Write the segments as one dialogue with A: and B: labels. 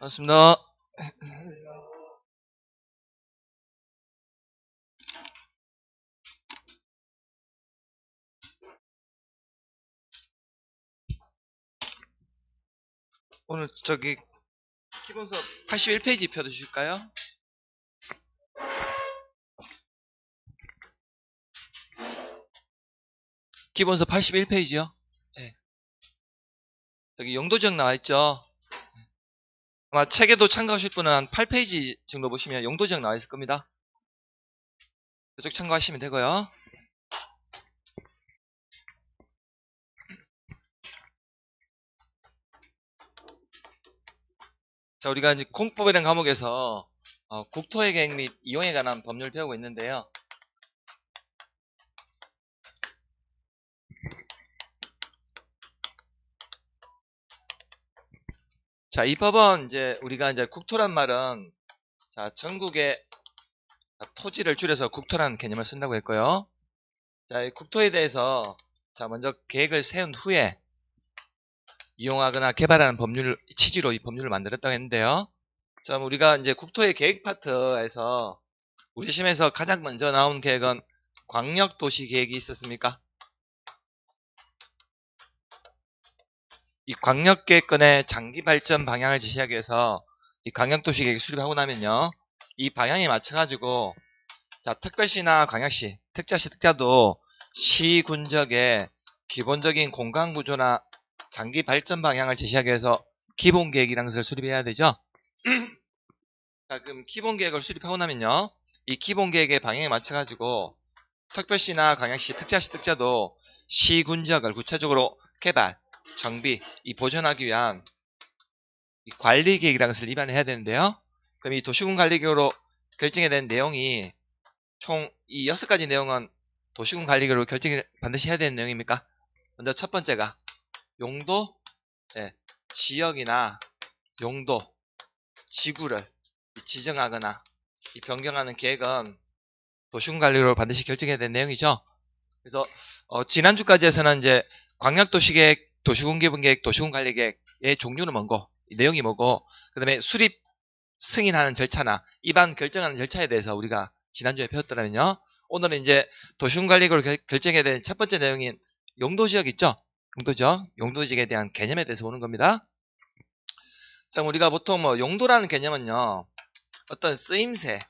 A: 반갑습니다. 오늘 기본 수업 81페이지 펴주실까요? 기본 수업 81페이지요. 네. 여기 용도지역 나와있죠? 아마 책에도 참고하실 분은 한 8페이지 정도 보시면 용도지역 나와있을 겁니다. 이쪽 참고하시면 되고요. 자, 우리가 이제 공법이라는 과목에서 국토의 계획 및 이용에 관한 법률을 배우고 있는데요. 자, 이 법은 우리가 국토란 말은 전국의 토지를 줄여서 국토라는 개념을 쓴다고 했고요. 자, 이 국토에 대해서 먼저 계획을 세운 후에 이용하거나 개발하는 취지로 이 법률을 만들었다고 했는데요. 자, 우리가 국토의 계획 파트에서 우리 시험에서 가장 먼저 나온 계획은 광역도시 계획이 있었습니까? 이 광역계획권의 장기 발전 방향을 제시하기 위해서 이 광역도시 계획을 수립하고 나면요, 이 방향에 맞춰가지고 특별시나 광역시, 특자시, 특자도 시 군적의 기본적인 공간 구조나 장기 발전 방향을 제시하기 위해서 기본계획이라는 것을 수립해야 되죠. 자, 그럼 기본계획을 수립하고 나면요, 이 기본계획의 방향에 맞춰가지고 특별시나 광역시, 특자시, 특자도 시 군적을 구체적으로 개발, 정비, 보존하기 위한 이 관리계획이라는 것을 입안해야 되는데요. 그럼 이 도시군 관리계획으로 결정해야 되는 내용이 총 이 6가지 내용은 도시군 관리계획으로 결정을 반드시 해야 되는 내용입니까? 먼저 첫 번째가 용도, 지역이나 용도, 지구를 지정하거나 변경하는 계획은 도시군 관리로 반드시 결정해야 되는 내용이죠. 그래서 지난주까지 해서는 광역도시계획, 도시군기본계획, 도시군관리계획의 종류는 뭐고, 내용이 뭐고, 그 다음에 수립, 승인하는 절차나 입안 결정하는 절차에 대해서 우리가 지난주에 배웠더라면요, 오늘은 도시군관리계획으로 결정해야 되는 첫 번째 내용인 용도지역 있죠? 용도지역에 대한 개념에 대해서 보는 겁니다. 자, 우리가 보통 용도라는 개념은요, 어떤 쓰임새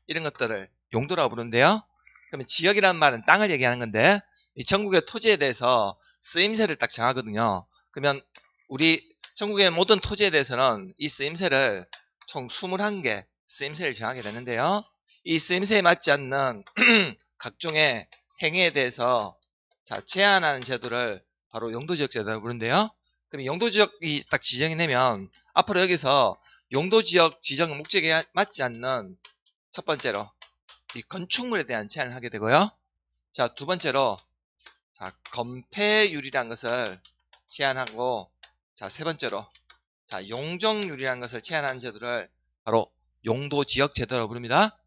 A: 이런 것들을 용도라고 부르는데요. 그러면 지역이라는 말은 땅을 얘기하는 건데, 이 전국의 토지에 대해서 쓰임새를 딱 정하거든요. 그러면 우리 전국의 모든 토지에 대해서는 이 쓰임새를 총 21개 쓰임새를 정하게 되는데요. 이 쓰임새에 맞지 않는 각종의 행위에 대해서 제한하는 제도를 바로 용도지역 제도라고 부르는데요. 그럼 용도지역이 딱 지정이 되면 앞으로 여기서 용도지역 지정 목적에 맞지 않는 첫 번째로 이 건축물에 대한 제한을 하게 되고요. 자, 두 번째로 건폐율이라는 것을 제한하고, 세 번째로 용적률이라는 것을 제한하는 제도를 바로 용도지역 제도라고 부릅니다.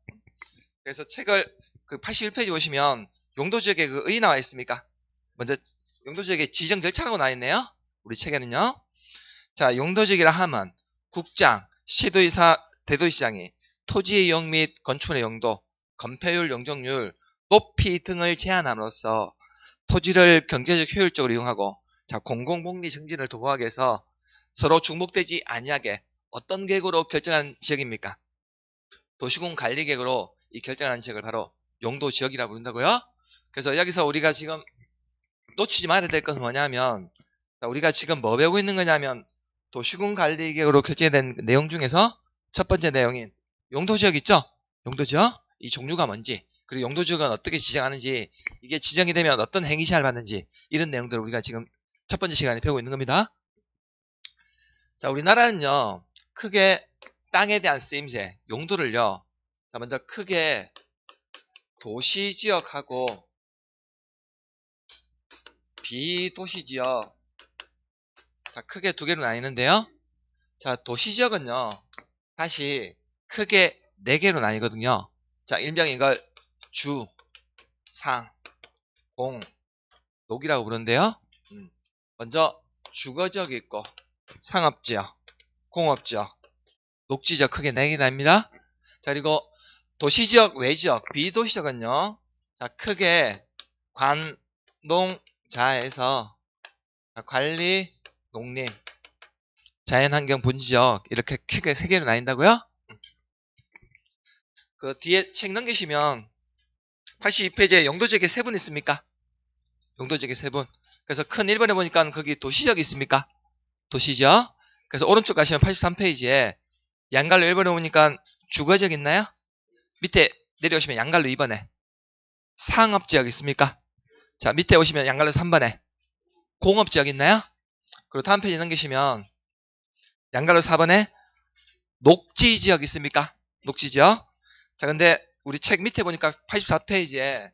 A: 그래서 책을 81페이지 보시면 용도지역에 의의 나와 있습니까? 먼저 용도지역의 지정 절차라고 나와 있네요. 우리 책에는요. 자, 용도지역이라 하면 국장, 시도의사, 대도시장이 토지의 이용 및 건축물의 용도, 건폐율, 용적률, 높이 등을 제한함으로써 토지를 경제적 효율적으로 이용하고 공공복리 증진을 도모하기 위해서 서로 중복되지 아니하게 어떤 계획으로 결정한 지역입니까? 도시군 관리계획으로 이 결정한 지역을 바로 용도지역이라고 부른다고요. 그래서 여기서 우리가 지금 놓치지 말아야 될 것은 뭐냐면, 우리가 지금 뭐 배우고 있는 거냐면 도시군 관리계획으로 결정된 내용 중에서 첫 번째 내용인 용도지역 있죠? 용도지역? 이 종류가 뭔지, 그리고 용도지역은 어떻게 지정하는지, 이게 지정이 되면 어떤 행위 시한을 받는지, 이런 내용들을 우리가 지금 첫 번째 시간에 배우고 있는 겁니다. 자, 우리나라는요, 크게 땅에 대한 쓰임새, 용도를요, 먼저 크게 도시지역하고 비도시지역, 크게 두 개로 나뉘는데요. 자, 도시지역은요, 다시 크게 4개로 나뉘거든요. 자, 일명 이걸 주, 상, 공, 녹이라고 부르는데요. 먼저 주거지역이 있고, 상업지역, 공업지역, 녹지지역 크게 4개 나뉩니다. 자, 그리고 도시지역, 외지역, 비도시지역은요. 자, 크게 관, 농, 자에서 관리, 농림, 자연환경, 본지역 이렇게 크게 3개로 나뉜다고요? 그 뒤에 책 넘기시면 82페이지에 용도지역이 3분 있습니까? 용도지역이 3분. 그래서 큰 1번에 보니까 거기 도시지역이 있습니까? 도시지역. 그래서 오른쪽 가시면 83페이지에 양갈로 1번에 보니까 주거지역 있나요? 밑에 내려오시면 양갈로 2번에 상업지역 있습니까? 자, 밑에 오시면 양갈로 3번에 공업지역 있나요? 그리고 다음 페이지 넘기시면 양갈로 4번에 녹지지역 있습니까? 녹지지역. 자, 근데 우리 책 밑에 보니까 84페이지에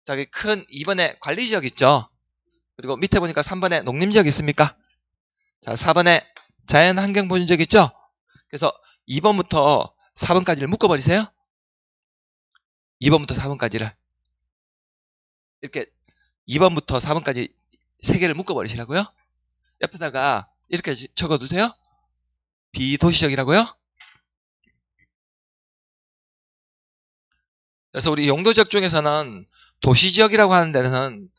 A: 저기 큰 2번에 관리지역 있죠? 그리고 밑에 보니까 3번에 농림지역 있습니까? 자, 4번에 자연환경보존지역 있죠? 그래서 2번부터 4번까지를 묶어버리세요. 2번부터 4번까지를. 이렇게 2번부터 4번까지 3개를 묶어버리시라고요? 옆에다가 이렇게 적어두세요. 비도시적이라고요? 그래서 우리 용도지역 중에서는 도시지역이라고 하는 데는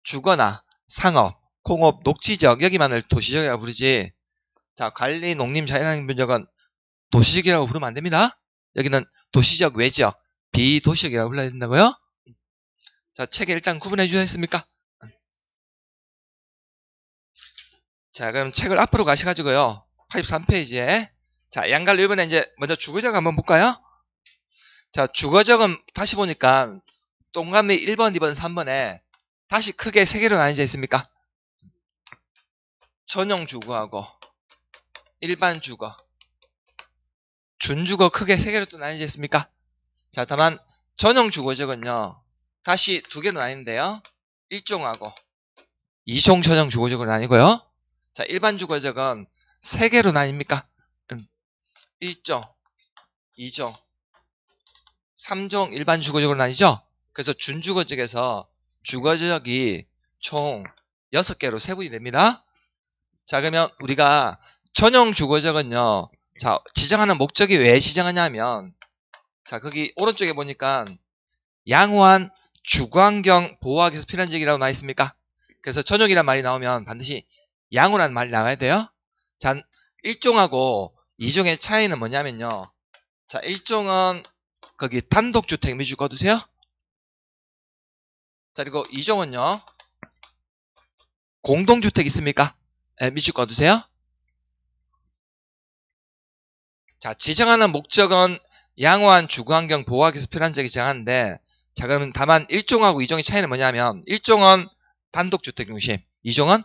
A: 주거나 상업, 공업, 녹지지역 여기만을 도시지역이라고 부르지. 자, 관리, 농림, 자연환경지역은 도시지역이라고 부르면 안 됩니다. 여기는 도시지역, 외지역, 비도시지역이라고 불러야 된다고요? 자, 책에 일단 구분해 주셨습니까? 자, 그럼 책을 앞으로 가셔가지고요. 83페이지에. 자, 양갈로 1번에 이제 먼저 주거지역 한번 볼까요? 자, 주거지역은 다시 보니까 동그라미 1번, 2번, 3번에 다시 크게 3개로 나뉘어져 있습니까? 전용 주거하고 일반 주거, 준주거 크게 3개로 또 나뉘어져 있습니까? 자, 다만 전용 주거지역은요. 다시 2개로 나뉘는데요. 1종하고 2종 전용 주거지역으로 나뉘고요. 자, 일반 주거지역은 3개로 나뉩니까? 1종, 2종, 3종 일반 주거지역으로 나뉘죠? 그래서 준주거지역에서 주거지역이 총 6개로 세분이 됩니다. 자, 그러면 우리가 전용 주거지역은요. 자, 지정하는 목적이 왜 지정하냐면 자, 거기 오른쪽에 보니까 양호한 주거환경 보호하기 위해서 필요한 지역이라고 나와 있습니까? 그래서 전용이란 말이 나오면 반드시 양호란 말이 나와야 돼요. 자, 1종하고 2종의 차이는 뭐냐면요. 자, 1종은 거기 단독주택 밑줄 그어두세요. 자, 그리고 2종은요. 공동주택 있습니까? 네, 밑줄 그어두세요. 자, 지정하는 목적은 양호한 주거환경 보호하기 위해서 필요한 지역이 지정하는데 자, 그러면 다만 1종하고 2종의 차이는 뭐냐면 1종은 단독주택 중심, 2종은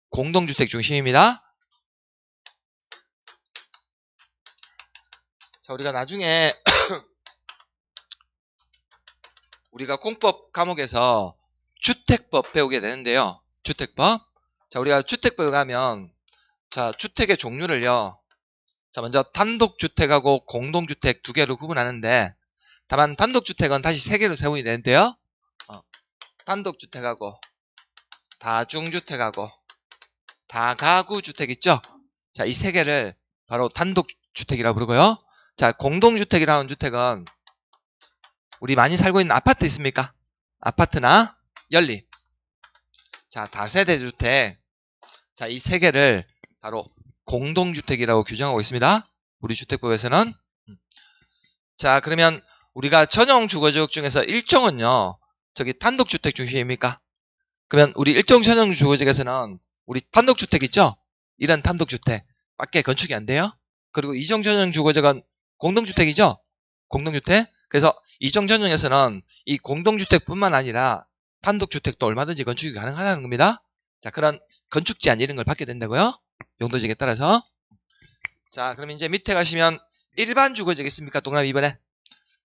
A: 공동주택 중심입니다. 자, 우리가 나중에 우리가 공법 과목에서 주택법 배우게 되는데요. 주택법. 자, 우리가 주택법에 가면 자, 주택의 종류를요. 자, 먼저 단독주택하고 공동주택 2개로 구분하는데 다만 단독주택은 다시 3개로 세분이 되는데요. 단독주택하고 다중주택하고 다가구주택 있죠? 자, 이 3개를 바로 단독주택이라고 부르고요. 자, 공동주택이라는 주택은 우리 많이 살고 있는 아파트 있습니까? 아파트나 연립. 자, 다세대주택. 자, 이 3개를 바로 공동주택이라고 규정하고 있습니다. 우리 주택법에서는. 자, 그러면 우리가 전용 주거지역 중에서 1종은요. 저기 단독주택 중심입니까? 그러면 우리 1종 전용 주거지역에서는 우리 단독주택 있죠? 이런 단독주택 밖에 건축이 안 돼요. 그리고 2종 전용 주거지역은 공동주택이죠? 공동주택. 그래서 2종 전용에서는 이 공동주택뿐만 아니라 단독주택도 얼마든지 건축이 가능하다는 겁니다. 자, 그런 건축 제한 이런 걸 받게 된다고요. 용도지역에 따라서. 자, 그럼 이제 밑에 가시면 일반 주거지역 있습니까? 동그라미 2번에.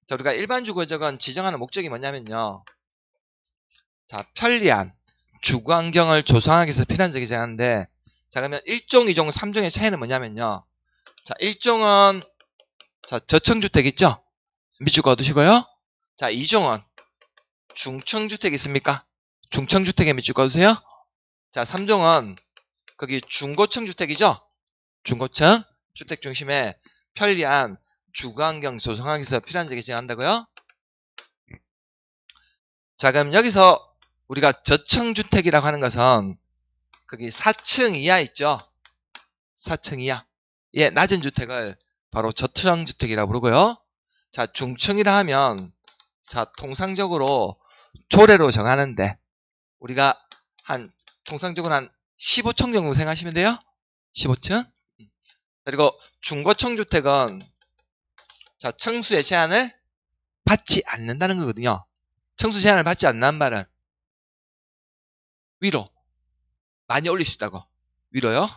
A: 자, 우리가 일반 주거지역은 지정하는 목적이 뭐냐면요. 자, 편리한 주거환경을 조성하기 위해서 필요한 지역이 지정하는데 자, 그러면 1종, 2종, 3종의 차이는 뭐냐면요. 자, 1종은 자, 저층주택 있죠? 밑줄 그어두시고요. 자, 2종은 중층주택 있습니까? 중층주택에 밑줄 그어두세요. 자, 3종은 거기 중고층 주택이죠? 중고층 주택 중심에 편리한 주거환경 조성하기 위해서 필요한 적이 증가한다고요? 자, 그럼 여기서 우리가 저층주택이라고 하는 것은 거기 4층 이하 있죠? 4층 이하. 예, 낮은 주택을 바로 저층주택이라고 부르고요. 자, 중층이라 하면 자, 통상적으로 조례로 정하는데 우리가 통상적으로 한 15층 정도 생각하시면 돼요. 15층. 그리고 중고층 주택은 자, 층수의 제한을 받지 않는다는 거거든요. 층수 제한을 받지 않는다는 말은 위로 많이 올릴 수 있다고. 위로요.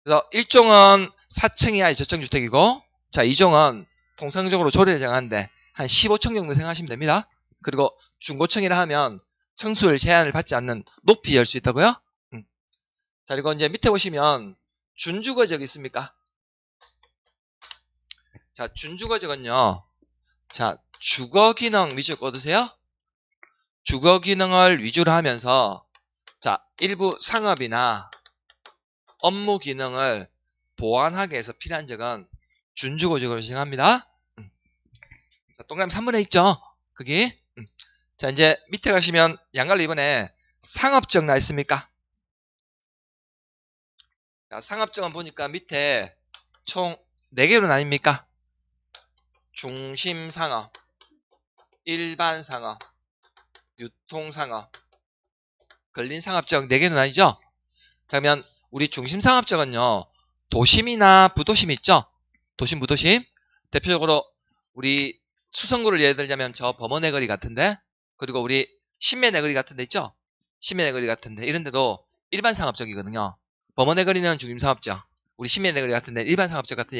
A: 그래서 1종은 4층 이하의 저층주택이고 자, 2종은 통상적으로 조례를 정하는데 한 15층 정도 생각하시면 됩니다. 그리고 중고층이라 하면 층수를 제한을 받지 않는 높이 열 수 있다고요? 자, 그리고 이제 밑에 보시면 준주거적 있습니까? 자, 준주거적은요. 자, 주거기능 위주로 꽂으세요. 주거기능을 위주로 하면서 자, 일부 상업이나 업무 기능을 보완하기 위해서 필요한 적은 준주거적으로 정합니다. 자, 동그라미 3번에 있죠? 거기. 자, 이제 밑에 가시면 양갈로 이번에 상업적 나 있습니까? 자, 상업적은 보니까 밑에 총 4개로 나뉩니까? 중심상업, 일반상업, 유통상업, 근린상업적 4개로 나뉘죠? 자, 그러면 우리 중심상업적은요. 도심이나 부도심 있죠? 도심, 부도심. 대표적으로 우리 수성구를 예를 들자면 저 범원의 거리 같은데 그리고 우리 신면의 거리 같은데 있죠? 신면의 거리 같은데 이런 데도 일반상업적이거든요. 범원의 거리는 중심상업적, 우리 신면의 거리 같은데 일반상업적 같은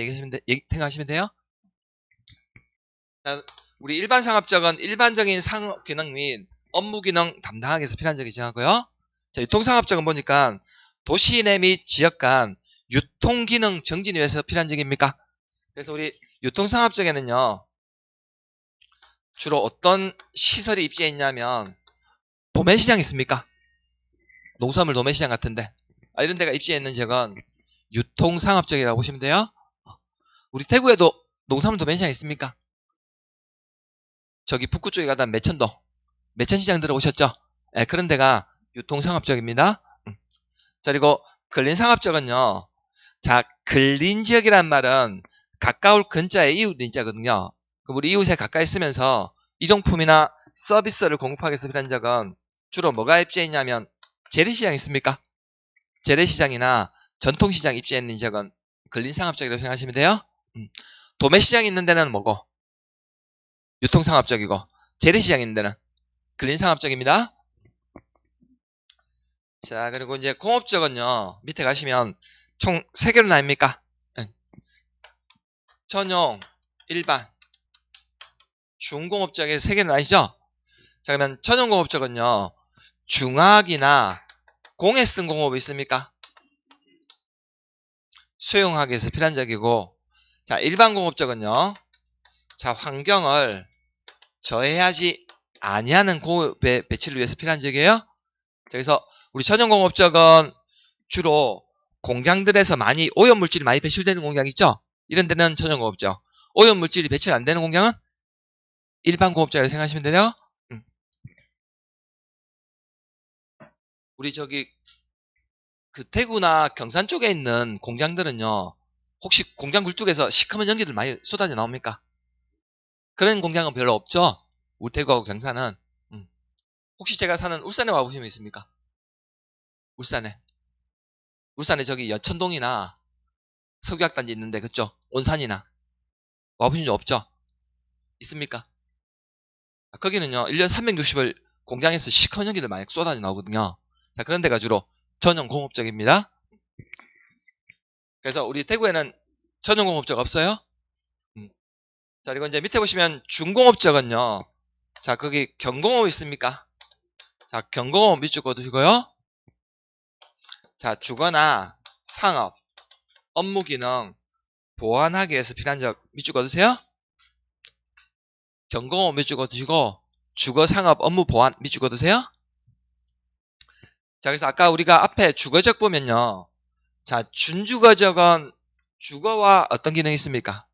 A: 생각하시면 돼요. 자, 우리 일반상업적은 일반적인 상업 기능 및 업무 기능 담당하기 위해서 필요한 적이 정하고요. 자, 유통상업적은 보니까 도시 내 및 지역 간 유통 기능 정진을 위해서 필요한 적입니까? 그래서 우리 유통상업적에는요. 주로 어떤 시설이 입지해 있냐면 도매시장 있습니까? 농수산물 도매시장 같은데 이런 데가 입지해 있는 지역은 유통상업적이라고 보시면 돼요. 우리 대구에도 농수산물 도매시장 있습니까? 저기 북구 쪽에 가다 매천도 매천시장 들어오셨죠? 네, 그런 데가 유통상업적입니다. 자, 그리고 근린상업적은요. 자, 근린지역이란 말은 가까울 근자의 이웃 인자거든요. 그럼 우리 이웃에 가까이 있으면서 이용품이나 서비스를 공급하기 위해서 필요한 적은 주로 뭐가 입지해 있냐면 재래시장 있습니까? 재래시장이나 전통시장 입지해 있는 지역은 근린상업적이라고 생각하시면 돼요. 도매시장 있는 데는 뭐고? 유통상업적이고 재래시장 있는 데는 근린상업적입니다. 자, 그리고 이제 공업적은요. 밑에 가시면 총 3개로 나뉩니까? 전용, 일반, 중공업적에 3개로 나뉘죠? 자, 그러면 전용공업적은요. 중화학이나 공에 쓴 공업이 있습니까? 수용하기 위해서 필요한 적이고 자, 일반 공업적은요. 자, 환경을 저해하지 아니하는 공업의 배치를 위해서 필요한 적이에요. 그래서 우리 전용공업적은 주로 공장들에서 많이 오염물질이 많이 배출되는 공장 있죠? 이런 데는 전용공업적. 오염물질이 배출 안 되는 공장은 일반 공업적이라고 생각하시면 돼요. 우리 저기 그 대구나 경산 쪽에 있는 공장들은요. 혹시 공장 굴뚝에서 시커먼 연기들 많이 쏟아져 나옵니까? 그런 공장은 별로 없죠? 우리 대구하고 경산은. 혹시 제가 사는 울산에 와보시면 있습니까? 울산에 저기 여천동이나 석유학단지 있는데 그쪽 온산이나 와보신 적 없죠? 있습니까? 거기는요 1년 360을 공장에서 시커먼 연기들 많이 쏟아져 나오거든요. 자, 그런 데가 주로 전용공업적입니다. 그래서 우리 대구에는 전용공업적 없어요? 자, 그리고 이제 밑에 보시면 중공업적은요. 자, 거기 경공업 있습니까? 자, 경공업 밑줄 그어두시고요. 자, 주거나 상업, 업무 기능 보완하기 위해서 필요한 적 밑줄 그어두세요. 경공업 밑줄 그어두시고 주거, 상업, 업무 보완 밑줄 그어두세요. 자, 그래서 아까 우리가 앞에 주거적 보면요. 자, 준주거적은 주거와 어떤 기능이 있습니까?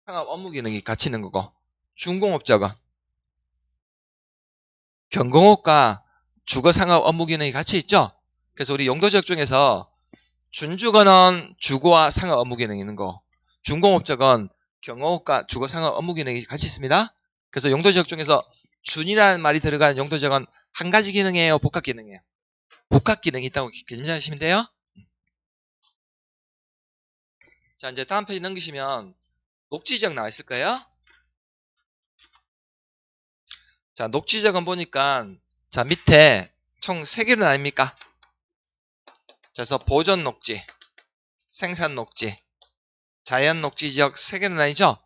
A: 상업 업무 기능이 같이 있는 거고, 준공업적은 경공업과 주거 상업 업무 기능이 같이 있죠? 그래서 우리 용도지역 중에서 준주거는 주거와 상업 업무 기능이 있는 거, 준공업적은 경공업과 주거 상업 업무 기능이 같이 있습니다. 그래서 용도지역 중에서 준이라는 말이 들어간 용도지역은 한 가지 기능이에요, 복합 기능이에요? 복합 기능이 있다고 견지하시면 돼요. 자, 이제 다음 페이지 넘기시면 녹지지역 나와 있을 거예요. 자, 녹지지역은 보니까 자, 밑에 총 3개로 나뉩니까? 그래서 보존 녹지, 생산 녹지, 자연 녹지 지역 3개로 나뉘죠.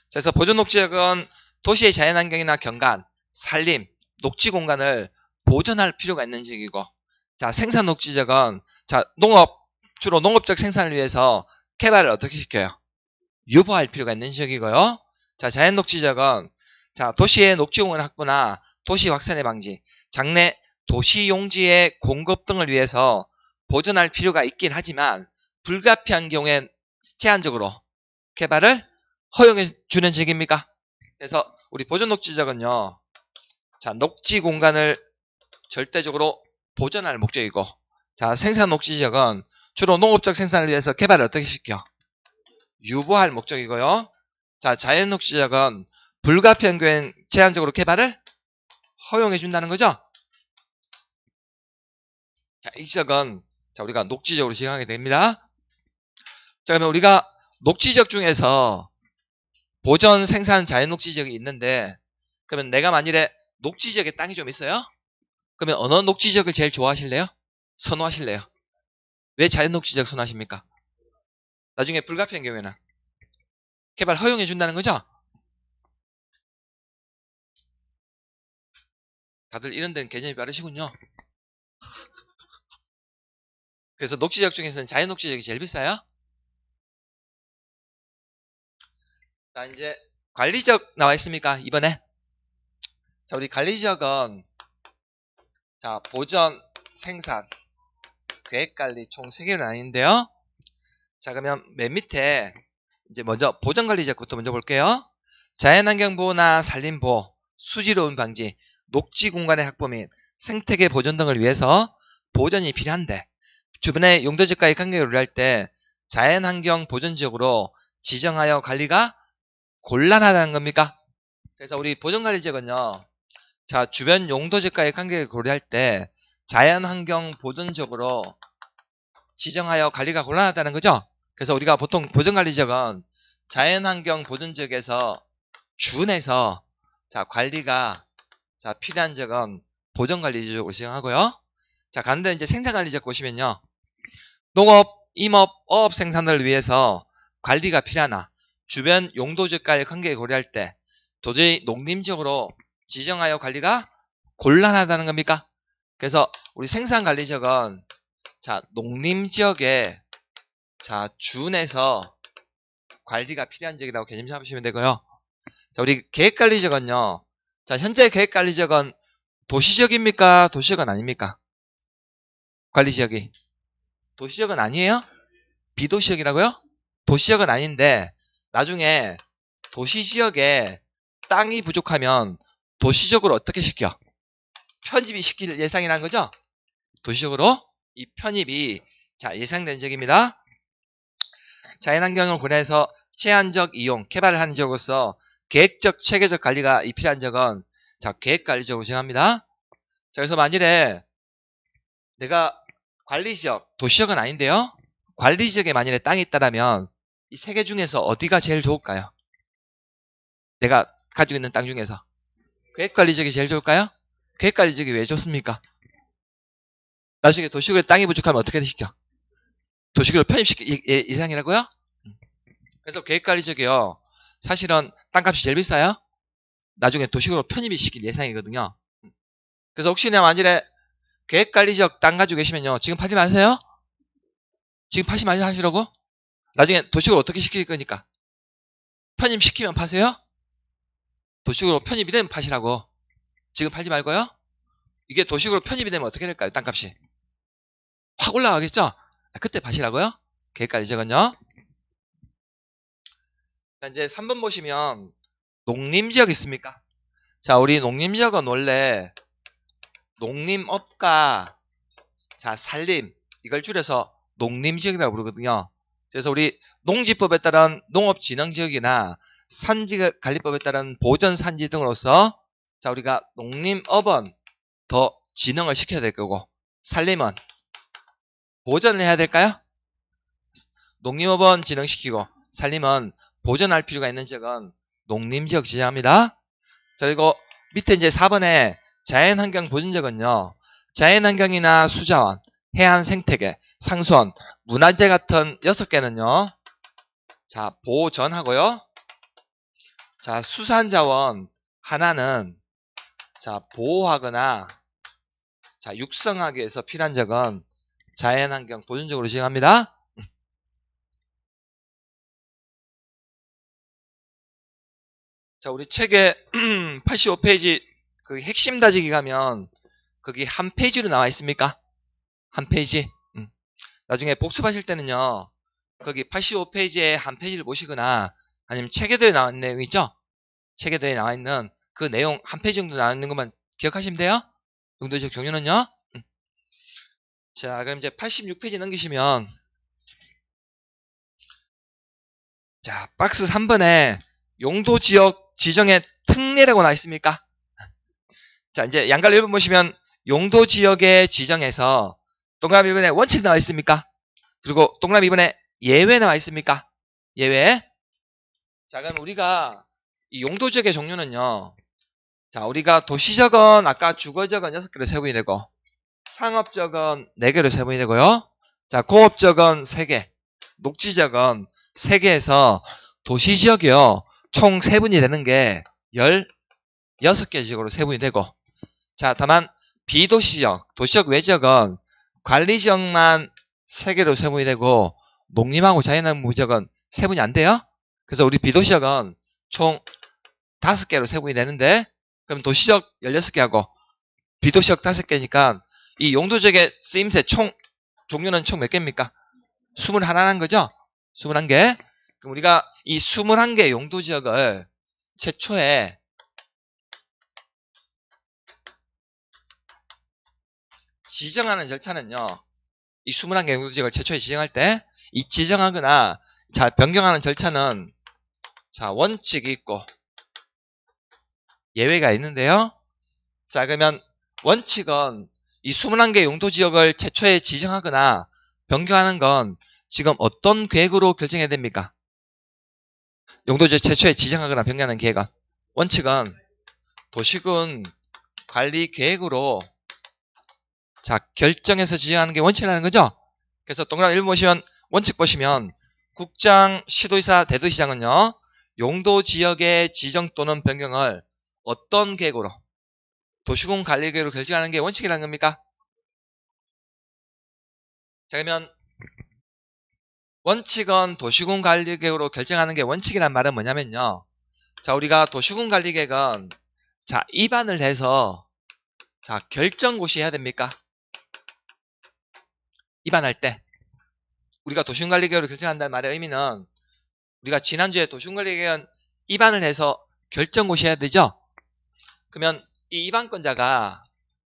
A: 그래서 보존 녹지 지역은 도시의 자연환경이나 경관, 산림, 녹지 공간을 보존할 필요가 있는 지역이고, 자, 생산 녹지 지역은 자, 주로 농업적 생산을 위해서 개발을 어떻게 시켜요? 유보할 필요가 있는 지역이고요. 자, 자연 녹지 지역은 자, 도시의 녹지 공간 확보나 도시 확산의 방지, 장래 도시 용지의 공급 등을 위해서 보존할 필요가 있긴 하지만 불가피한 경우엔 제한적으로 개발을 허용해 주는 지역입니까? 그래서 우리 보존 녹지 지역은요, 자, 녹지 공간을 절대적으로 보존할 목적이고, 자, 생산 녹지 지역은 주로 농업적 생산을 위해서 개발을 어떻게 시켜? 유보할 목적이고요. 자, 자연 녹지 지역은 불가피한 경우엔 제한적으로 개발을 허용해 준다는 거죠. 자, 이 지역은 자, 우리가 녹지 지역으로 지정하게 됩니다. 자, 그러면 우리가 녹지 지역 중에서 보전 생산 자연 녹지 지역이 있는데, 그러면 내가 만일에 녹지 지역에 땅이 좀 있어요? 그러면 어느 녹지 지역을 제일 좋아하실래요? 선호하실래요? 왜 자연 녹지 지역 선호하십니까? 나중에 불가피한 경우에는 개발 허용해 준다는 거죠? 다들 이런 데는 개념이 빠르시군요. 그래서 녹지 지역 중에서는 자연 녹지 지역이 제일 비싸요? 자, 이제 관리지역 나와 있습니까? 이번에. 자, 우리 관리지역은 자, 보전, 생산, 계획관리 총 3개로 나뉘는데요. 자, 그러면 맨 밑에 이제 먼저 보전관리지역부터 먼저 볼게요. 자연환경보호나 산림보호, 수질오염 방지, 녹지 공간의 확보 및 생태계 보존 등을 위해서 보전이 필요한데, 주변의 용도지역과의 관계를 우려할 때 자연환경 보전지역으로 지정하여 관리가 곤란하다는 겁니까? 그래서 우리 보전관리지역은요, 자, 주변 용도지역과의 관계를 고려할 때 자연환경 보존지역으로 지정하여 관리가 곤란하다는 거죠. 그래서 우리가 보통 보전관리지역은 자연환경 보존지역에서 준해서 자, 관리가 자, 필요한 지역은 보전관리지역으로 지정하고요. 자, 간데 이제 생산관리지역 보시면요, 농업, 임업, 어업 생산을 위해서 관리가 필요하나 주변 용도지역과의 관계를 고려할 때 도저히 농림지역으로 지정하여 관리가 곤란하다는 겁니까? 그래서 우리 생산관리지역은 자, 농림지역에 자, 준해서 관리가 필요한 지역이라고 개념 잡으시면 되고요. 자, 우리 계획관리지역은요, 자, 현재 계획관리지역은 도시지역입니까? 도시지역은 아닙니까? 관리지역이 도시지역은 아니에요? 비도시지역이라고요? 도시지역은 아닌데 나중에 도시지역에 땅이 부족하면 도시적으로 어떻게 시켜? 편입이 시킬 예상이라는 거죠? 도시적으로 이 편입이 자, 예상된 지역입니다. 자연환경을 고려해서 제한적 이용, 개발을 하는 지역으로서 계획적, 체계적 관리가 필요한 지역은 자, 계획관리지역으로 정합니다. 자, 그래서 만일에 내가 관리지역, 도시지역은 아닌데요, 관리지역에 만일에 땅이 있다면 이 3개 중에서 어디가 제일 좋을까요? 내가 가지고 있는 땅 중에서 계획관리지역이 제일 좋을까요? 계획관리지역이 왜 좋습니까? 나중에 도시구에 땅이 부족하면 어떻게 시켜? 도시구로 편입시킬 이상이라고요? 그래서 계획관리지역이요, 사실은 땅값이 제일 비싸요. 나중에 도시구로 편입이 시킬 예상이거든요. 그래서 혹시나 만일에 계획관리지역 땅 가지고 계시면요, 지금 팔지 마세요. 지금 파시 많이 하시라고? 나중에 도시구로 어떻게 시킬 거니까 편입시키면 파세요. 도시구로 편입이 되면 파시라고. 지금 팔지 말고요. 이게 도시구로 편입이 되면 어떻게 될까요? 땅값이 확 올라가겠죠? 그때 파시라고요. 계획관리지역은요. 이제 3번 보시면 농림지역 있습니까? 자, 우리 농림지역은 원래 농림업과 자, 산림 이걸 줄여서 농림지역이라고 부르거든요. 그래서 우리 농지법에 따른 농업진흥지역이나 산지관리법에 따른 보전산지 등으로서 자, 우리가 농림업은 더 진흥을 시켜야 될 거고 산림은 보전을 해야 될까요? 농림업은 진흥시키고 산림은 보전할 필요가 있는 지역은 농림지역 지정합니다. 자, 그리고 밑에 이제 4번에 자연환경 보전지역은요. 자연환경이나 수자원, 해안 생태계, 상수원, 문화재 같은 6개는요. 자, 보전하고요. 자, 수산자원 하나는 자, 보호하거나 자, 육성하기 위해서 필요한 적은 자연환경 보전적으로 지정합니다. 자, 우리 책에 85페이지 그 핵심 다지기 가면 거기 한 페이지로 나와 있습니까? 한 페이지. 나중에 복습하실 때는요. 거기 85페이지에 한 페이지를 보시거나 아니면 책에도 나와 있는 내용 있죠? 책에도 나와 있는 그 내용 한 페이지 정도 나와 있는 것만 기억하시면 돼요. 용도지역 종류는요. 자, 그럼 이제 86페이지 넘기시면 자, 박스 3번에 용도지역 지정의 특례라고 나와 있습니까? 자, 이제 양갈 1번 보시면 용도지역의 지정에서 동그라미 1번에 원칙 나와 있습니까? 그리고 동그라미 2번에 예외 나와 있습니까? 예외. 자, 그럼 우리가 이 용도지역의 종류는요. 자, 우리가 도시적은 아까 주거적은 6개로 세분이 되고 상업적은 4개로 세분이 되고요. 자, 공업적은 3개, 녹지적은 3개에서 도시지역이요. 총 세분이 되는 게 16개 지역으로 세분이 되고 자, 다만 비도시적, 도시적 외지역은 관리지역만 3개로 세분이 되고 농림하고 자연환경 지역은 세분이 안 돼요. 그래서 우리 비도시적은 총 5개로 세분이 되는데 그럼 도시적 16개하고 비도시적 5개니까 이 용도지역의 쓰임새 총 종류는 총 몇 개입니까? 21란 거죠? 21개. 그럼 우리가 이 21개 용도지역을 최초에 지정하는 절차는요. 이 21개 용도지역을 최초에 지정할 때 이 지정하거나 자 변경하는 절차는 자 원칙이 있고 예외가 있는데요. 자 그러면 원칙은 이 21개 용도지역을 최초에 지정하거나 변경하는 건 지금 어떤 계획으로 결정해야 됩니까? 용도지역 최초에 지정하거나 변경하는 계획은 원칙은 도시군 관리 계획으로 자 결정해서 지정하는 게 원칙이라는 거죠. 그래서 동그라미 1번 보시면 원칙 보시면 국장, 시도지사, 대도시장은요. 용도지역의 지정 또는 변경을 어떤 계획으로 도시군 관리 계획으로 결정하는 게 원칙이라는 겁니까? 자 그러면 원칙은 도시군 관리 계획으로 결정하는 게 원칙이란 말은 뭐냐면요. 자 우리가 도시군 관리 계획은 자 입안을 해서 자 결정고시 해야 됩니까? 입안할 때 우리가 도시군관리계획을 결정한다는 말의 의미는 우리가 지난주에 도시군관리계획은 입안을 해서 결정고시 해야 되죠? 그러면 이 입안권자가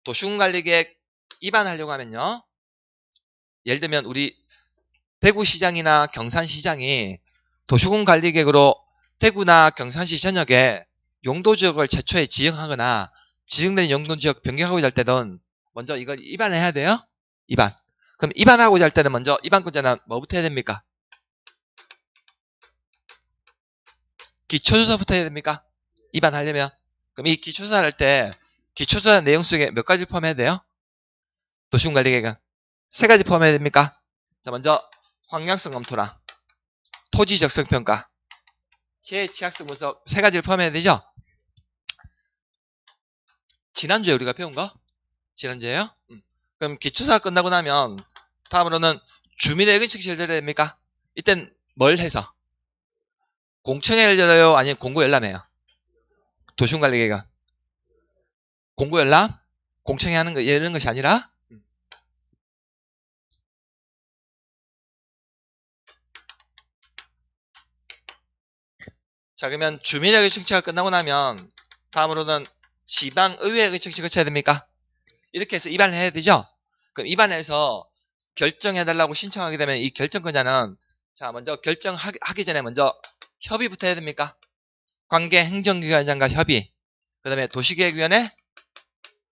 A: 도시군관리계획 입안하려고 하면요. 예를 들면 우리 대구시장이나 경산시장이 도시군관리계획으로 대구나 경산시 전역에 용도지역을 최초에 지정하거나 지정된 용도지역 변경하고자 할 때는 먼저 이걸 입안을 해야 돼요. 입안. 그럼 입안하고자 할 때는 먼저 입안권자는 뭐부터 해야 됩니까? 기초조사부터 해야 됩니까? 입안하려면. 그럼 이 기초조사를 할 때 기초조사 내용 속에 몇 가지 포함해야 돼요? 도시군관리계획은 3가지 포함해야 됩니까? 자 먼저 환경성 검토랑 토지 적성평가 재취약성 분석 3가지를 포함해야 되죠? 지난주에 우리가 배운 거? 지난주에요? 그럼 기초조사 끝나고 나면 다음으로는 주민의 의견 측정을 열어야 됩니까? 이땐 뭘 해서? 공청회를 열어요? 아니면 공고열람해요? 도시군관리계획은 공고열람? 공청회 하는 거 이런 것이 아니라 자, 그러면 주민의회 청취가 끝나고 나면 다음으로는 지방의회 청취 거쳐야 됩니까? 이렇게 해서 입안을 해야 되죠? 그럼 입안에서 결정해달라고 신청하게 되면 이 결정권자는 자, 먼저 결정하기 전에 먼저 협의부터 해야 됩니까? 관계 행정기관장과 협의, 그 다음에 도시계획위원회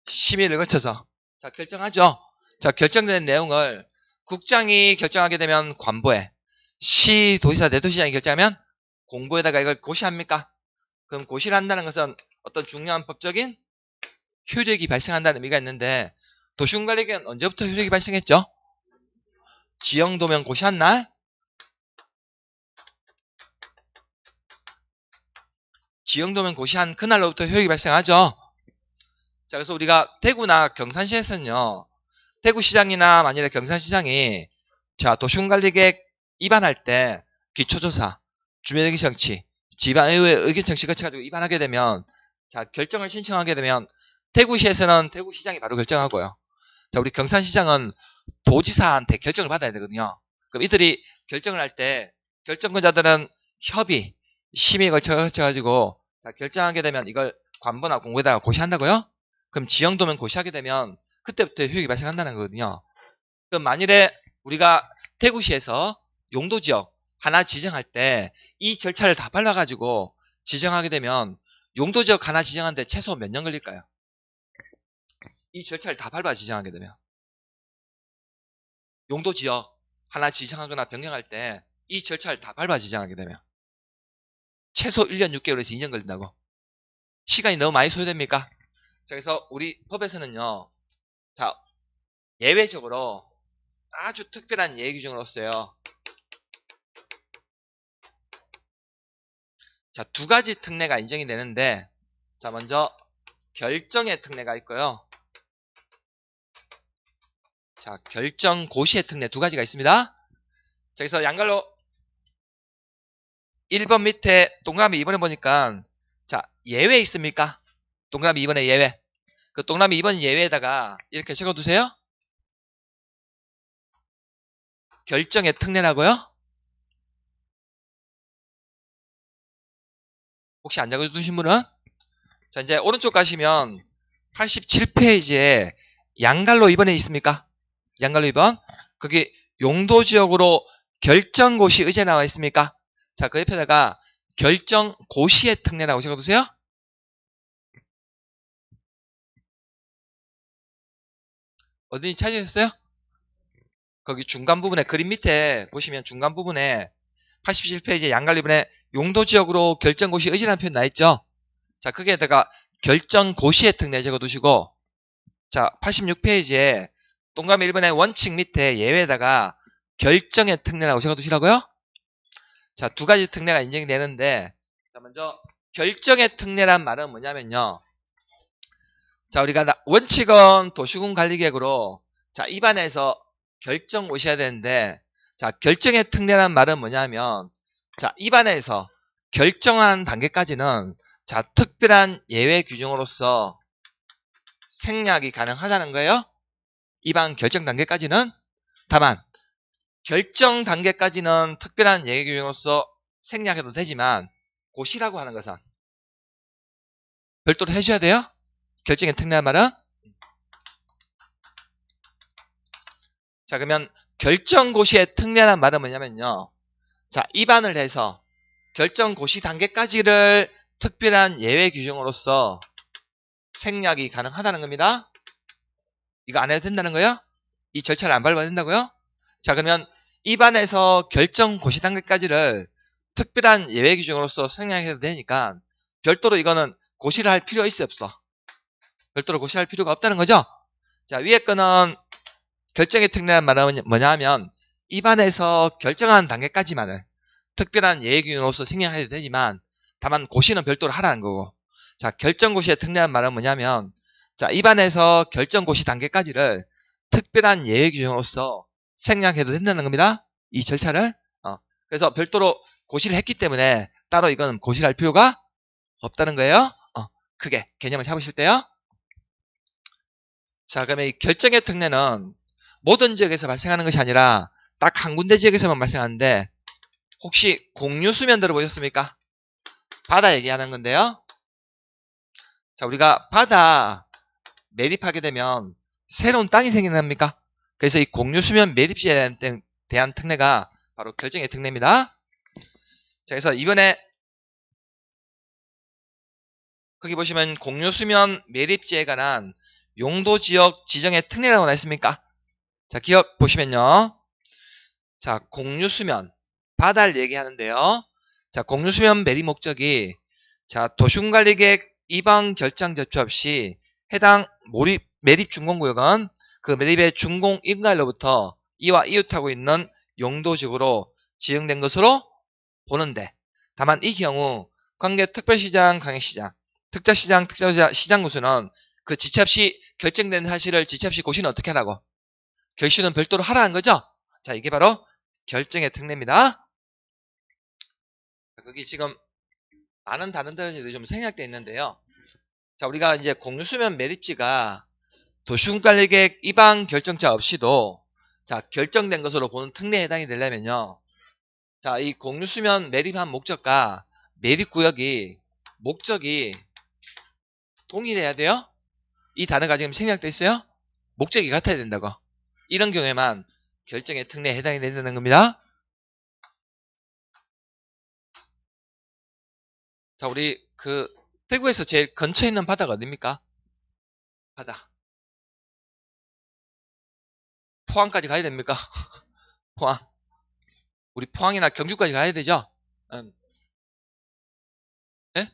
A: 심의를 거쳐서 자, 결정하죠. 자, 결정된 내용을 국장이 결정하게 되면 관보에, 시, 도지사, 내도시장이 결정하면 공보에다가 이걸 고시합니까? 그럼 고시를 한다는 것은 어떤 중요한 법적인 효력이 발생한다는 의미가 있는데 도시군관리계획은 언제부터 효력이 발생했죠? 지형도면 고시한 날? 지형도면 고시한 그날로부터 효력이 발생하죠. 자, 그래서 우리가 대구나 경산시에서는요, 대구시장이나 만일에 경산시장이 자, 도시군관리계획 입안할 때 기초조사, 주민의견청취, 지방의회 의견청취 거쳐가지고 입안하게 되면 자, 결정을 신청하게 되면 대구시에서는 대구시장이 바로 결정하고요. 자, 우리 경산시장은 도지사한테 결정을 받아야 되거든요. 그럼 이들이 결정을 할 때 결정권자들은 협의, 심의에 거쳐가지고 자, 결정하게 되면 이걸 관보나 공보에다가 고시한다고요? 그럼 지형도면 고시하게 되면 그때부터 효력이 발생한다는 거거든요. 그럼 만일에 우리가 대구시에서 용도지역 하나 지정할 때 이 절차를 다 밟아가지고 지정하게 되면 용도지역 하나 지정하는데 최소 몇 년 걸릴까요? 이 절차를 다 밟아 지정하게 되면 용도지역 하나 지정하거나 변경할 때 이 절차를 다 밟아 지정하게 되면 최소 1년 6개월에서 2년 걸린다고. 시간이 너무 많이 소요됩니까? 자, 그래서 우리 법에서는요, 자, 예외적으로 아주 특별한 예외 규정으로서요. 자, 두 가지 특례가 인정이 되는데, 자, 먼저 결정의 특례가 있고요. 자, 결정 고시의 특례 두 가지가 있습니다. 자, 그래서 양갈로 1번 밑에 동그라미 2번에 보니까 자, 예외 있습니까? 동그라미 2번에 예외. 그 동그라미 2번 예외에다가 이렇게 적어두세요. 결정의 특례라고요? 혹시 안 적어두신 분은? 자, 이제 오른쪽 가시면 87페이지에 양갈로 2번에 있습니까? 양갈로 2번. 거기 용도지역으로 결정고시 의제 나와 있습니까? 자, 그 옆에다가 결정고시의 특례라고 적어두세요. 어디 찾으셨어요? 거기 중간 부분에 그림 밑에 보시면 중간 부분에 87페이지에 양갈로 2번에 용도지역으로 결정고시 의제라는 표현 나있죠? 자, 거기에다가 결정고시의 특례 적어두시고 자, 86페이지에 동그라미 1번의 원칙 밑에 예외에다가 결정의 특례라고 적어두시라고요? 자, 두 가지 특례가 인정이 되는데 자, 먼저 결정의 특례란 말은 뭐냐면요. 자, 우리가 원칙은 도시군 관리계획으로 자, 입안에서 결정 오셔야 되는데 자, 결정의 특례란 말은 뭐냐면 자, 입안에서 결정한 단계까지는 자, 특별한 예외 규정으로서 생략이 가능하다는 거예요. 입안 결정 단계까지는. 다만 결정 단계까지는 특별한 예외 규정으로서 생략해도 되지만 고시라고 하는 것은 별도로 해줘야 돼요. 결정의 특례한 말은 자, 그러면 결정고시의 특례란 말은 뭐냐면요. 자, 입안을 해서 결정고시 단계까지를 특별한 예외 규정으로서 생략이 가능하다는 겁니다. 이거 안 해도 된다는 거예요? 이 절차를 안 밟아야 된다고요? 자, 그러면 입안에서 결정고시 단계까지를 특별한 예외 규정으로서 생략해도 되니까 별도로 이거는 고시를 할 필요 있어 없어? 별도로 고시할 필요가 없다는 거죠? 자, 위에 거는 결정의 특례란 말은 뭐냐 하면 입안에서 결정한 단계까지만을 특별한 예외 규정으로서 생략해도 되지만 다만 고시는 별도로 하라는 거고 자, 결정고시의 특례란 말은 뭐냐면 자, 입안에서 결정고시 단계까지를 특별한 예외 규정으로서 생략해도 된다는 겁니다. 이 절차를 그래서 별도로 고시를 했기 때문에 따로 이거는 고시를 할 필요가 없다는 거예요. 크게 개념을 잡으실 때요. 자, 그러면 이 결정의 특례는 모든 지역에서 발생하는 것이 아니라 딱 한 군데 지역에서만 발생하는데 혹시 공유수면 들어보셨습니까? 바다 얘기하는 건데요. 자, 우리가 바다 매립하게 되면 새로운 땅이 생긴답니까? 그래서 이 공유수면 매립지에 대한 특례가 바로 결정의 특례입니다. 자, 그래서 이번에 거기 보시면 공유수면 매립지에 관한 용도지역 지정의 특례라고 나와 있습니까? 자, 기억 보시면요. 자, 공유수면 바다를 얘기하는데요. 자, 공유수면 매립 목적이 자, 도시군관리계획 이방 결정 접촉 시 해당 매립 준공구역은 그 매립의 준공 인가로부터 이와 이웃하고 있는 용도지역으로 지정된 것으로 보는데, 다만 이 경우 관계 특별시장, 광역시장, 특자시장, 특자시장 구수는 그 지첩시 결정된 사실을 지첩시 고시는 어떻게 하라고? 결시는 별도로 하라는 거죠? 자, 이게 바로 결정의 특례입니다. 거기 지금 많은 다른 단어들이 좀 생략되어 있는데요. 자, 우리가 이제 공유수면 매립지가 도시군관리계획 이방 결정자 없이도 자, 결정된 것으로 보는 특례에 해당이 되려면요. 자, 이 공유수면 매립한 목적과 매립구역이 목적이 동일해야 돼요. 이 단어가 지금 생략되어 있어요. 목적이 같아야 된다고. 이런 경우에만 결정의 특례에 해당이 된다는 겁니다. 자, 우리 그 대구에서 제일 근처에 있는 바다가 어딥니까? 바다. 포항까지 가야 됩니까? 포항. 우리 포항이나 경주까지 가야 되죠? 네?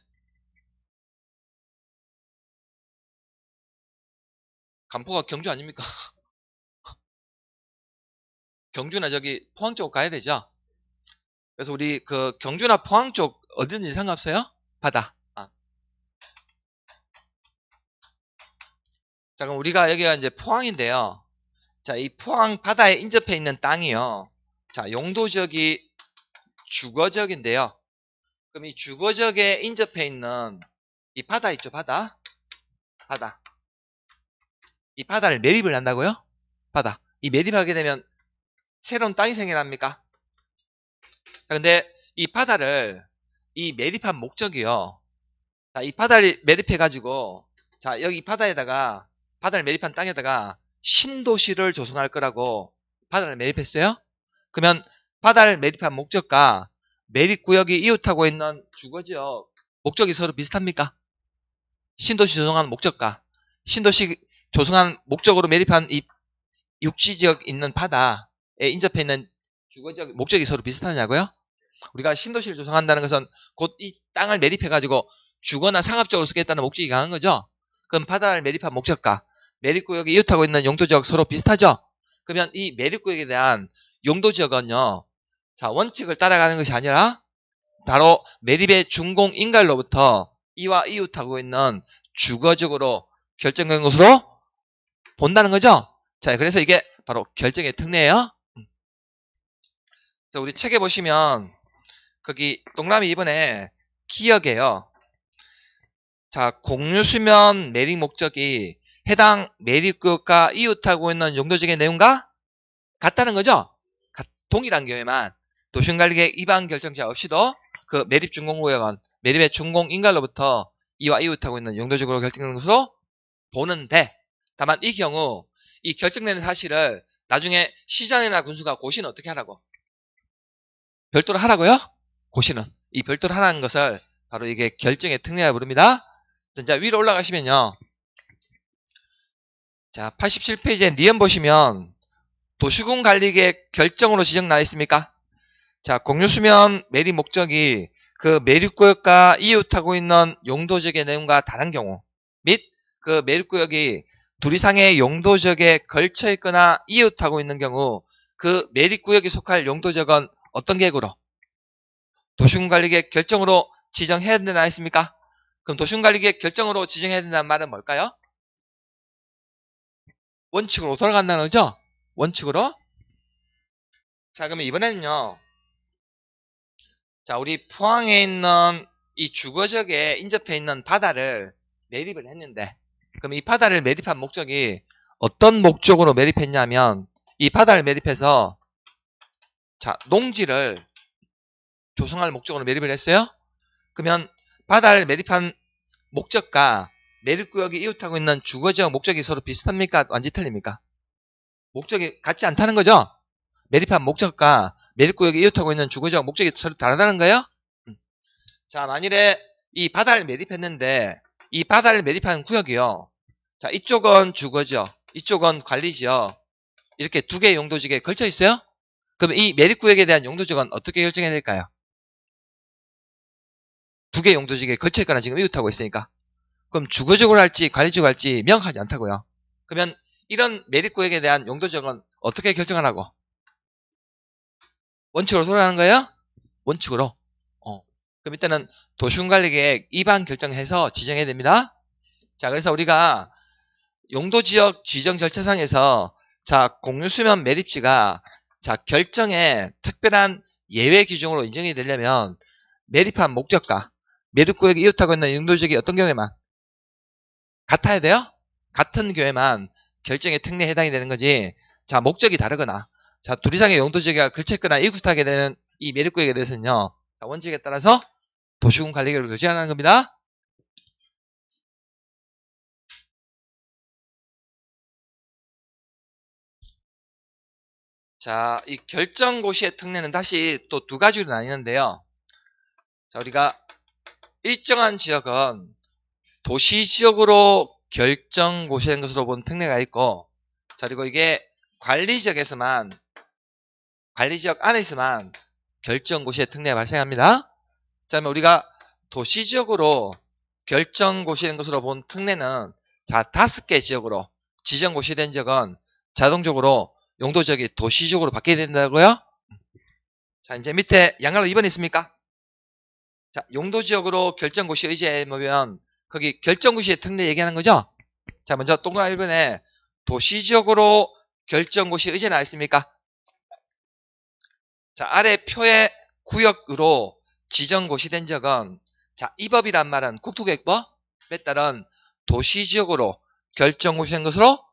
A: 간포가 경주 아닙니까? 경주나 저기 포항 쪽 가야 되죠? 그래서 우리 그 경주나 포항 쪽 어딘지 상관없어요? 바다. 자, 그럼 우리가 여기가 이제 포항인데요. 자, 이 포항 바다에 인접해 있는 땅이요. 자, 용도지역이 주거지역인데요. 그럼 이 주거지역에 인접해 있는 이 바다 있죠, 바다? 바다. 이 바다를 매립을 한다고요? 바다. 이 매립하게 되면 새로운 땅이 생겨납니까? 자, 근데 이 바다를 이 매립한 목적이요. 자, 이 바다를 매립해가지고 자, 여기 바다에다가 바다를 매립한 땅에다가 신도시를 조성할 거라고 바다를 매립했어요. 그러면 바다를 매립한 목적과 매립구역이 이웃하고 있는 주거지역 목적이 서로 비슷합니까? 신도시 조성한 목적과 신도시 조성한 목적으로 매립한 이 육지지역 있는 바다에 인접해 있는 주거지역 목적이 서로 비슷하냐고요? 우리가 신도시를 조성한다는 것은 곧 이 땅을 매립해가지고 주거나 상업적으로 쓰겠다는 목적이 강한 거죠. 그럼 바다를 매립한 목적과 매립구역이 이웃하고 있는 용도지역 서로 비슷하죠. 그러면 이 매립구역에 대한 용도지역은요. 자, 원칙을 따라가는 것이 아니라 바로 매립의 준공 인가로부터 이와 이웃하고 있는 주거적으로 결정된 것으로 본다는 거죠. 자, 그래서 이게 바로 결정의 특례예요. 자, 우리 책에 보시면 거기 동그라미 2번에 기역이에요. 자, 공유수면 매립 목적이 해당 매립구역과 이웃하고 있는 용도적인 내용과 같다는 거죠. 동일한 경우에만 도시관리계획 이방 결정자 없이도 그 매립 준공구역은 매립의 준공 인가로부터 이와 이웃하고 있는 용도적으로 결정되는 것으로 보는데, 다만 이 경우 이 결정되는 사실을 나중에 시장이나 군수가 고시는 어떻게 하라고? 별도로 하라고요? 고시는 이 별도로 하라는 것을 바로 이게 결정의 특례라고 부릅니다. 자, 위로 올라가시면요. 자, 87페이지에 니은 보시면 도시군관리계획 결정으로 지정 나와 있습니까? 자, 공유수면 매립 목적이 그 매립구역과 이웃하고 있는 용도지역의 내용과 다른 경우 및 그 매립구역이 둘 이상의 용도지역에 걸쳐 있거나 이웃하고 있는 경우 그 매립구역이 속할 용도지역은 어떤 계획으로? 도시군관리계획 결정으로 지정해야 된다 했습니까? 그럼 도시군관리계획 결정으로 지정해야 된다는 말은 뭘까요? 원칙으로 돌아간다는 거죠? 원칙으로. 자, 그러면 이번에는요. 자, 우리 포항에 있는 이 주거지역에 인접해 있는 바다를 매립을 했는데, 그럼 이 바다를 매립한 목적이 어떤 목적으로 매립했냐면, 이 바다를 매립해서 자, 농지를 조성할 목적으로 매립을 했어요. 그러면 바다를 매립한 목적과 매립구역이 이웃하고 있는 주거지역 목적이 서로 비슷합니까? 완전히 틀립니까? 목적이 같지 않다는 거죠? 매립한 목적과 매립구역이 이웃하고 있는 주거지역 목적이 서로 다르다는 거예요? 자, 만일에 이 바다를 매립했는데 이 바다를 매립한 구역이요. 자, 이쪽은 주거지역, 이쪽은 관리지역 이렇게 두 개의 용도지역에 걸쳐 있어요? 그럼 이 매립구역에 대한 용도지역은 어떻게 결정해야 될까요? 두 개의 용도지역에 걸쳐 있거나 지금 이웃하고 있으니까. 그럼 주거지역으로 할지 관리지역으로 할지 명확하지 않다고요. 그러면 이런 매립구역에 대한 용도지역은 어떻게 결정하라고? 원칙으로 돌아가는 거예요? 원칙으로. 그럼 일단은 도시군관리계획 2반 결정해서 지정해야 됩니다. 자, 그래서 우리가 용도지역 지정 절차상에서 자, 공유수면 매립지가 자, 결정에 특별한 예외 규정으로 인정이 되려면 매립한 목적과 매립구역이 이웃하고 있는 용도지역이 어떤 경우에만 같아야 돼요? 같은 경우에만 결정의 특례에 해당이 되는 거지. 자, 목적이 다르거나 자, 둘 이상의 용도지역이 걸쳐있거나 이웃하게 되는 이 매립구역에 대해서는요. 자, 원칙에 따라서 도시군 관리계획을 결정하는 겁니다. 자, 이 결정고시의 특례는 다시 또 두 가지로 나뉘는데요. 자, 우리가 일정한 지역은 도시지역으로 결정고시된 것으로 본 특례가 있고, 자, 그리고 이게 관리지역 안에서만 결정고시의 특례가 발생합니다. 자, 그러면 우리가 도시지역으로 결정고시된 것으로 본 특례는 자, 5개 지역으로 지정고시된 지역은 자동적으로 용도지역이 도시지역으로 바뀌게 된다고요? 자, 이제 밑에 양날로 2번 있습니까? 자, 용도지역으로 결정고시 의지에 보면 거기 결정고시의 특례 얘기하는 거죠? 자, 먼저 동그라미 1번에 도시지역으로 결정고시 의지에 나와 있습니까? 자, 아래 표의 구역으로 지정고시된 지역은 자, 이 법이란 말은 국토계획법에 따른 도시지역으로 결정고시된 것으로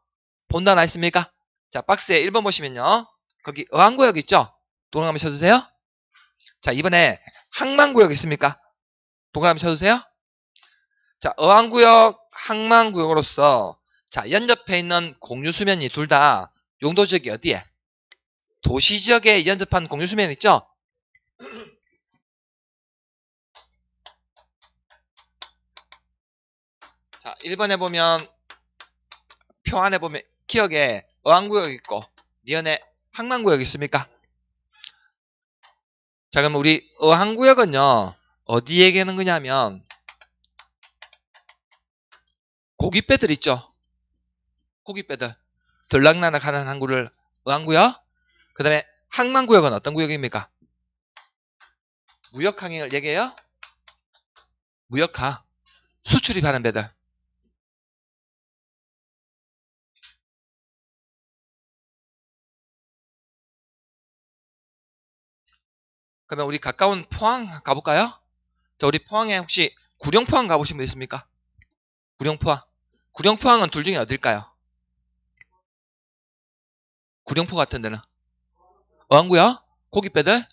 A: 본다 나와 있습니까? 자, 박스에 1번 보시면요. 거기 어항구역 있죠? 동그라미 쳐주세요. 자, 이번에 항만구역 있습니까? 동그라미 쳐주세요. 자, 어항구역, 항만구역으로서 자, 연접해 있는 공유수면이 둘 다 용도지역이 어디에? 도시지역에 연접한 공유수면 있죠? 자, 1번에 보면 표 안에 보면 기억에 어항구역 있고 니은에 항만구역 있습니까? 자, 그럼 우리 어항구역은요 어디 얘기하는 거냐면 고깃배들 있죠? 고깃배들 들락날락하는 항구를 어항구역. 그 다음에 항만구역은 어떤 구역입니까? 무역항행을 얘기해요? 무역항 수출입하는 배들. 그러면 우리 가까운 포항 가볼까요? 자, 우리 포항에 혹시 구룡포항 가보신 분 있습니까? 구룡포항. 구룡포항은 둘 중에 어딜까요? 구룡포 같은 데는. 어항구역? 고깃배들?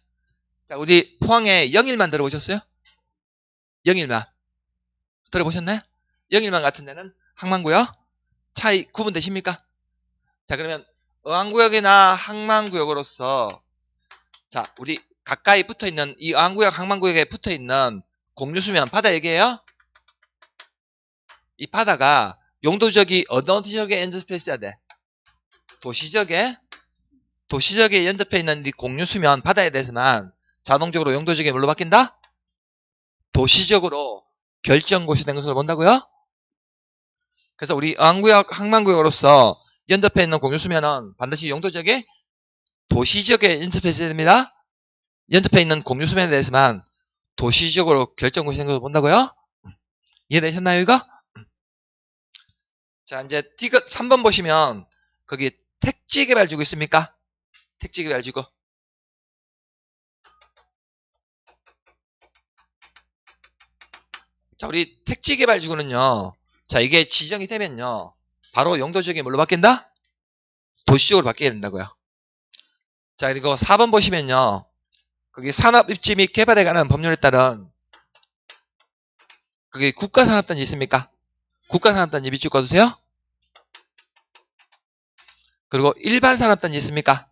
A: 자, 우리 포항에 영일만 들어보셨어요? 영일만. 들어보셨나요? 영일만 같은 데는 항만구역? 차이 구분되십니까? 자, 그러면 어항구역이나 항만구역으로서 자, 우리 가까이 붙어있는 이 어항구역, 항만구역에 붙어있는 공유수면 바다 얘기해요? 이 바다가 용도지역이 어떤 지역에 연접해있어야 돼? 도시지역에 연접해 있는 이 공유수면 바다에 대해서만 자동적으로 용도지역이 뭘로 바뀐다? 도시지역으로 결정고시된 것으로 본다고요? 그래서 우리 어항구역, 항만구역으로서 연접해 있는 공유수면은 반드시 용도지역에 도시지역에 연접해 있어야 됩니다. 연접해 있는 공유수면에 대해서만 도시지역으로 결정고시된 것으로 본다고요? 이해되셨나요, 이거? 자, 이제 디귿 3번 보시면 거기 택지개발지구 있습니까? 택지개발지구. 자, 우리 택지개발지구는요. 자, 이게 지정이 되면요. 바로 용도지역이 뭘로 바뀐다? 도시지역으로 바뀌게 된다고요. 자, 그리고 4번 보시면요. 거기 산업 입지 및 개발에 관한 법률에 따른 그게 국가산업단지 있습니까? 국가산업단지 밑줄 꺼주세요. 그리고 일반산업단지 있습니까?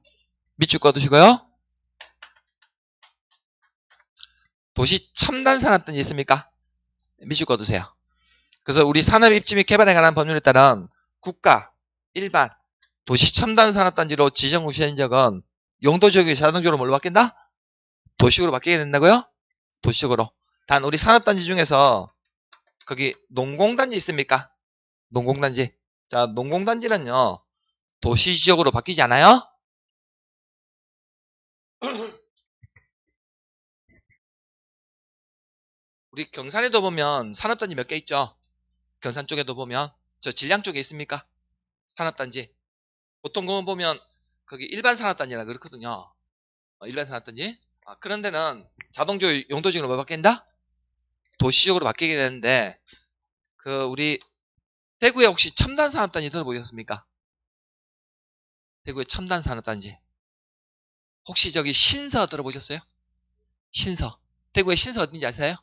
A: 밑줄 꺼두시고요. 도시첨단산업단지 있습니까? 밑줄 꺼두세요. 그래서 우리 산업입지 및 개발에 관한 법률에 따른 국가, 일반, 도시첨단산업단지로 지정고시된 지역은 용도지역이 자동적으로 뭘로 바뀐다? 도시적으로 바뀌게 된다고요? 도시적으로. 단 우리 산업단지 중에서 거기 농공단지 있습니까? 농공단지. 자, 농공단지는요. 도시지역으로 바뀌지 않아요? 우리 경산에도 보면 산업단지 몇 개 있죠? 경산 쪽에도 보면 저 진량 쪽에 있습니까? 산업단지. 보통 그거 보면 거기 일반 산업단지라 그렇거든요. 일반 산업단지. 그런 데는 자동적으로 용도지역으로 뭐 바뀐다? 도시적으로 바뀌게 되는데 그 우리 대구에 혹시 첨단산업단지 들어보셨습니까? 대구의 첨단산업단지. 혹시 저기 신서 들어보셨어요? 신서. 대구의 신서 어딘지 아세요?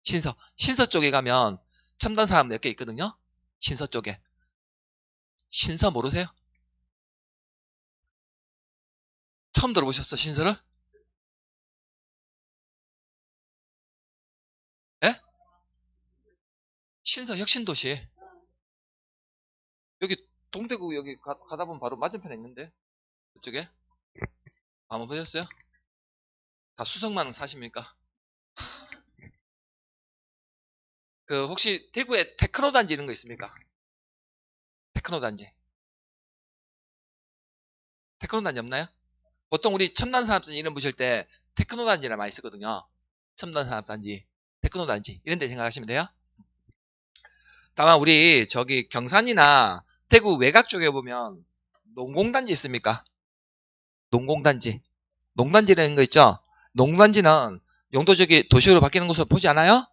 A: 신서. 신서 쪽에 가면 첨단산업 몇 개 있거든요. 신서 쪽에. 신서 모르세요? 처음 들어보셨어, 신서를? 예? 신서 혁신도시. 여기 동대구 여기 가다 보면 바로 맞은편에 있는데. 그쪽에. 못 보셨어요? 다 수성만 사십니까? 그 혹시 대구에 테크노 단지 이런 거 있습니까? 테크노 단지. 테크노 단지 없나요? 보통 우리 첨단산업단지 이름 부실 때 테크노 단지라 많이 쓰거든요. 첨단산업단지, 테크노 단지 이런 데 생각하시면 돼요. 다만 우리 저기 경산이나 대구 외곽 쪽에 보면 농공단지 있습니까? 농공단지. 농단지라는 거 있죠? 농단지는 용도적이 도시로 바뀌는 것으로 보지 않아요?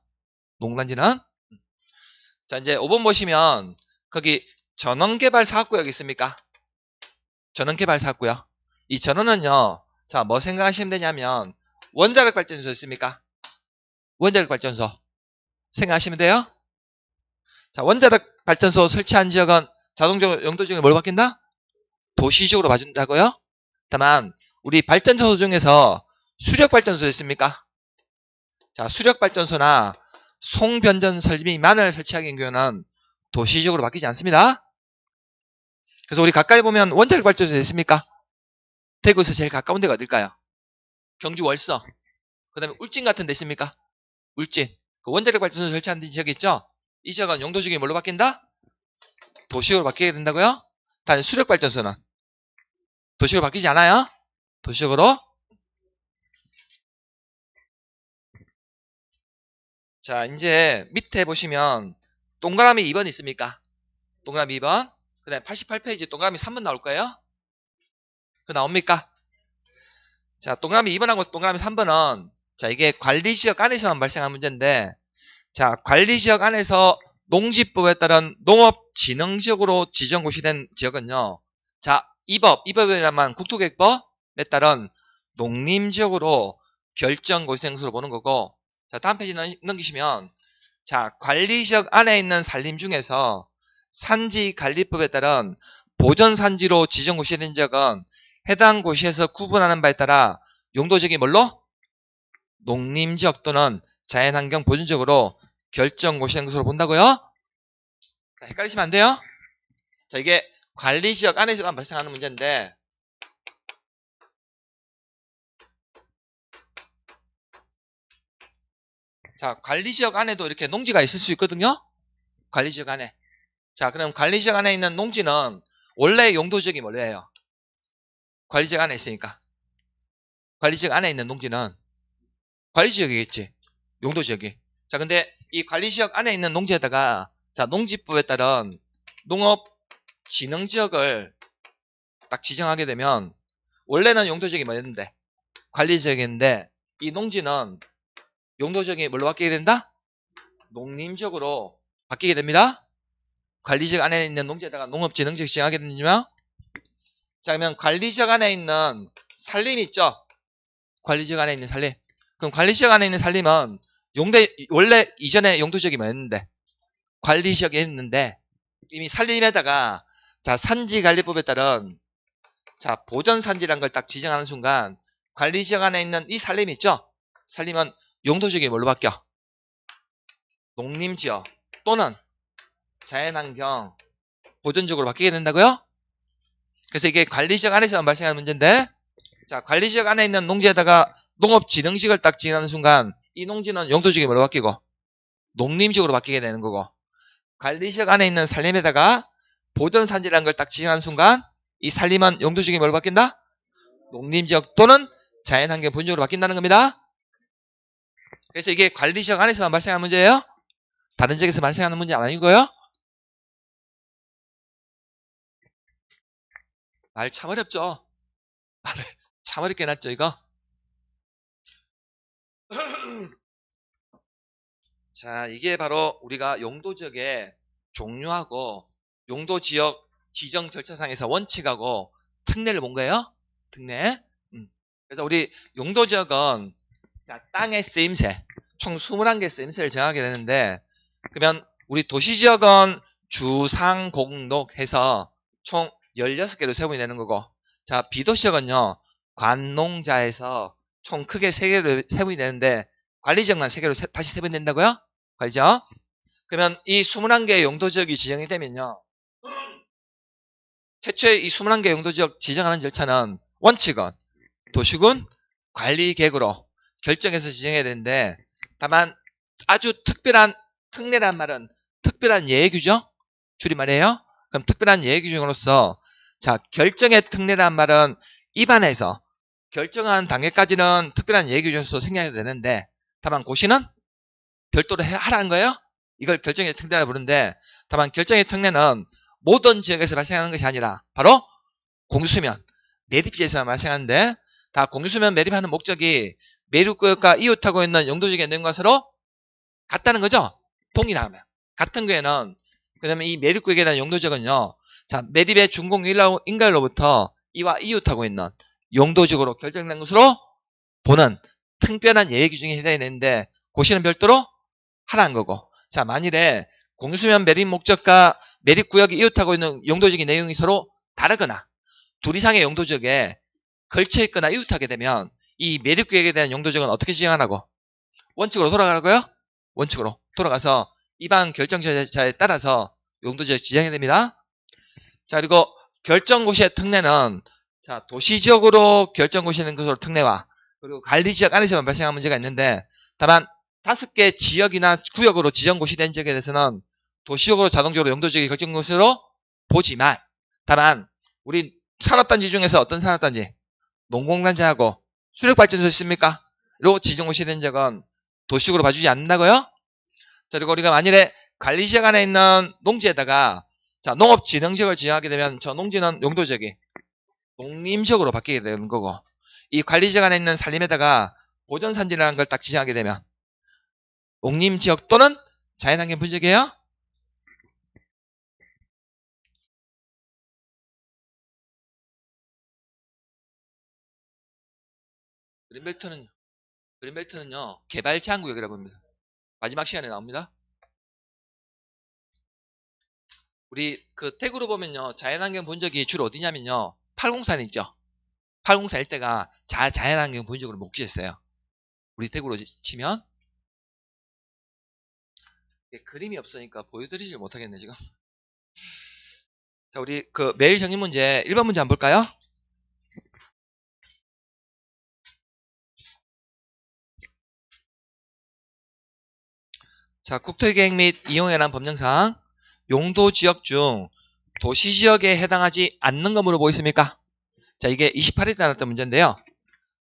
A: 농단지는. 자, 이제 5번 보시면 거기 전원개발사업구역 있습니까? 전원개발사업구역. 이 전원은요. 자, 뭐 생각하시면 되냐면 원자력 발전소 있습니까? 원자력 발전소. 생각하시면 돼요? 자, 원자력 발전소 설치한 지역은 자동적으로 용도지역을 뭘 바뀐다? 도시적으로 봐준다고요? 다만 우리 발전소 중에서 수력발전소 있습니까? 자, 수력발전소나 송변전 설비만을 설치하기 경우는 도시적으로 바뀌지 않습니다. 그래서 우리 가까이 보면 원자력 발전소 있습니까? 대구에서 제일 가까운 데가 어딜까요? 경주 월서. 그 다음에 울진 같은 데 있습니까? 울진. 그 원자력 발전소 설치한 지역이 있죠? 이 지역은 용도지역이 뭘로 바뀐다? 도시적으로 바뀌게 된다고요? 단 수력발전소는 도시적으로 바뀌지 않아요? 도시적으로. 자, 이제 밑에 보시면 동그라미 2번 있습니까? 동그라미 2번. 그 다음에 88페이지 동그라미 3번 나올 거예요. 그거 나옵니까? 자, 동그라미 2번하고 동그라미 3번은 자, 이게 관리지역 안에서만 발생한 문제인데 자, 관리지역 안에서 농지법에 따른 농업진흥지역으로 지정고시된 지역은요. 자, 이 법이라면 국토계획법에 따른 농림지역으로 결정고시된 것으로 보는 거고 자, 다음 페이지 넘기시면 자, 관리지역 안에 있는 산림 중에서 산지관리법에 따른 보전산지로 지정고시된 지역은 해당 고시에서 구분하는 바에 따라 용도지역이 뭘로? 농림지역 또는 자연환경 보존지역으로 결정고시된 것으로 본다고요? 자, 헷갈리시면 안 돼요? 자, 이게 관리지역 안에서만 발생하는 문제인데 자, 관리지역 안에도 이렇게 농지가 있을 수 있거든요? 관리지역 안에. 자, 그럼 관리지역 안에 있는 농지는 원래 용도지역이 뭐예요? 관리지역 안에 있으니까. 관리지역 안에 있는 농지는 관리지역이겠지. 용도지역이. 자, 근데 이 관리지역 안에 있는 농지에다가 자, 농지법에 따른 농업진흥지역을 딱 지정하게 되면 원래는 용도지역이 뭐였는데? 관리지역이었는데 이 농지는 용도지역이 뭘로 바뀌게 된다? 농림지역으로 바뀌게 됩니다. 관리지역 안에 있는 농지에다가 농업진흥지역 지정하게 되면 자, 그러면 관리지역 안에 있는 산림 있죠? 관리지역 안에 있는 산림. 그럼 관리지역 안에 있는 산림은 원래 이전에 용도지역이 뭐였는데? 관리지역이 있는데, 이미 산림에다가, 자, 산지관리법에 따른, 자, 보전산지라는 걸 딱 지정하는 순간, 관리지역 안에 있는 이 산림 있죠? 산림은 용도지역이 뭘로 바뀌어? 농림지역 또는 자연환경 보전지역으로 바뀌게 된다고요? 그래서 이게 관리지역 안에서 발생하는 문제인데, 자, 관리지역 안에 있는 농지에다가 농업진흥지역을 딱 지정하는 순간 이 농지는 용도지역이 뭐로 바뀌고 농림지역으로 바뀌게 되는 거고, 관리지역 안에 있는 산림에다가 보전산지라는 걸 딱 지정하는 순간 이 산림은 용도지역이 뭐로 바뀐다? 농림지역 또는 자연환경 보전지역으로 바뀐다는 겁니다. 그래서 이게 관리지역 안에서만 발생하는 문제예요. 다른 지역에서 발생하는 문제 아니고요. 말 참 어렵죠? 말을 참 어렵게 해놨죠 이거. 자, 이게 바로 우리가 용도지역의 종류하고 용도지역 지정 절차상에서 원칙하고 특례를 본 거예요. 특례. 그래서 우리 용도지역은 자, 땅의 쓰임새 총 21개 쓰임새를 정하게 되는데, 그러면 우리 도시지역은 주상공록 해서 총 16개로 세분이 되는 거고, 자, 비도시역은요 관농자에서 총 크게 3개로 세분이 되는데 관리지역만 3개로 다시 세분이 된다고요? 관리지역. 그러면 이 21개의 용도지역이 지정이 되면요, 최초의 이 21개 용도지역 지정하는 절차는 원칙은 도시군 관리계획으로 결정해서 지정해야 되는데, 다만 아주 특별한 특례란 말은 특별한 예외규정 줄임말이에요. 그럼 특별한 예외규정으로서, 자, 결정의 특례란 말은 입안에서 결정한 단계까지는 특별한 예외규정으로서 생략해도 되는데, 다만 고시는 별도로 하라는 거예요. 이걸 결정의 특례라 부르는데, 다만 결정의 특례는 모든 지역에서 발생하는 것이 아니라 바로 공유수면 매립지에서 발생하는데, 다 공유수면 매립하는 목적이 매립구역과 이웃하고 있는 용도지역에 있는 것으로 같다는 거죠. 동일하면. 같은 경우에는, 그다음에 이 매립구역에 대한 용도지역은요, 자, 매립의 준공 인가일로부터 이와 이웃하고 있는 용도지역으로 결정된 것으로 보는 특별한 예외 규정에 해당이 되는데, 고시는 별도로 하라는 거고, 자, 만일에 공유수면 매립 목적과 매립구역이 이웃하고 있는 용도지역의 내용이 서로 다르거나 둘 이상의 용도지역에 걸쳐 있거나 이웃하게 되면 이 매립구역에 대한 용도지역은 어떻게 지정하라고? 원칙으로 돌아가라고요? 원칙으로 돌아가서 이방 결정절차에 따라서 용도지역 지정해야 됩니다. 자, 그리고 결정고시의 특례는, 자, 도시지역으로 결정고시는 것으로 특례와 그리고 관리지역 안에서만 발생한 문제가 있는데, 다만 5개 지역이나 구역으로 지정고시된 지역에 대해서는 도시적으로 자동적으로 용도지역이 결정고시로 보지만, 다만 우리 산업단지 중에서 어떤 산업단지? 농공단지하고 수력발전소 있습니까? 로 지정고시된 지역은 도시적으로 봐주지 않는다고요? 자, 그리고 우리가 만일에 관리지역 안에 있는 농지에다가, 자, 농업진흥지역을 지정하게 되면 저 농지는 용도지역이 농림지역으로 바뀌게 되는 거고, 이 관리지역 안에 있는 산림에다가 보전산지라는 걸 딱 지정하게 되면 농림지역 또는 자연환경 부지역이에요. 그린벨트는요 개발 제한구역이라고 합니다. 마지막 시간에 나옵니다. 우리 그 태구로 보면요, 자연환경 본적이 주로 어디냐면요, 803 있죠. 804 일대가 자연환경 본적으로 목지했어요. 우리 태구로 치면. 그림이 없으니까 보여드리질 못하겠네 지금. 자, 우리 그 매일 정리 문제 1번 문제 한번 볼까요? 자, 국토계획 및 이용에 관한 법령상 용도지역 중 도시지역에 해당하지 않는 거 물어보고 있습니까? 자, 이게 28일에 나왔던 문제인데요.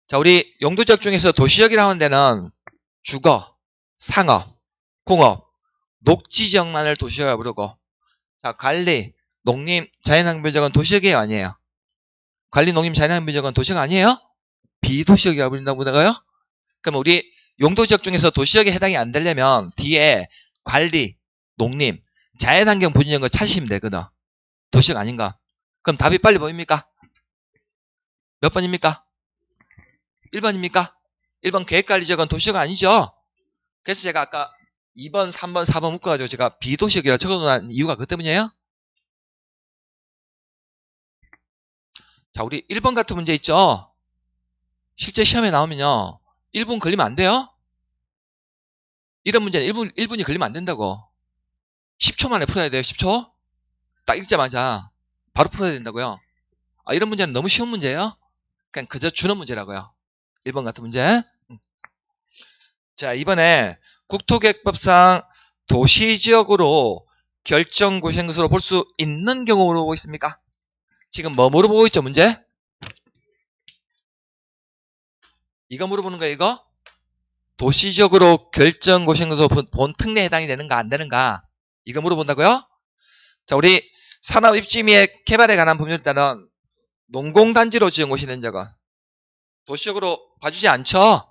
A: 자, 우리 용도지역 중에서 도시지역이라고 하는 데는 주거, 상업, 공업, 녹지지역만을 도시지역이라고 부르고, 자, 관리, 농림, 자연환경부지역은 도시지역이에요, 아니에요? 관리, 농림, 자연환경부지역은 도시지역 아니에요? 비도시지역이라고 부른다고 보다가요? 그럼 우리 용도지역 중에서 도시지역에 해당이 안 되려면 뒤에 관리, 농림, 자연환경 부지역을 찾으시면 되거든. 도시지역 아닌가? 그럼 답이 빨리 보입니까? 몇 번입니까? 1번입니까? 1번 계획관리지역은 도시지역 아니죠? 그래서 제가 아까 2번, 3번, 4번 묶어가지고 제가 비도시역이라고 적어놓은 이유가 그것 때문이에요. 자, 우리 1번 같은 문제 있죠? 실제 시험에 나오면요. 1분 걸리면 안 돼요? 이런 문제는 1분이 걸리면 안 된다고. 10초 만에 풀어야 돼요, 10초? 딱 읽자마자 바로 풀어야 된다고요. 아, 이런 문제는 너무 쉬운 문제예요. 그냥 그저 주는 문제라고요. 1번 같은 문제. 자, 이번에 국토계획법상 도시지역으로 결정고시행것으로 볼 수 있는 경우 물어보고 있습니까? 지금 뭐 물어보고 있죠, 문제? 이거 물어보는 거예요, 이거? 도시지역으로 결정고시행것으로 본 특례에 해당이 되는가, 안 되는가? 이거 물어본다고요? 자, 우리 산업입지 및 개발에 관한 법률에 따른 농공단지로 지은 곳이 된 적은 도시적으로 봐주지 않죠?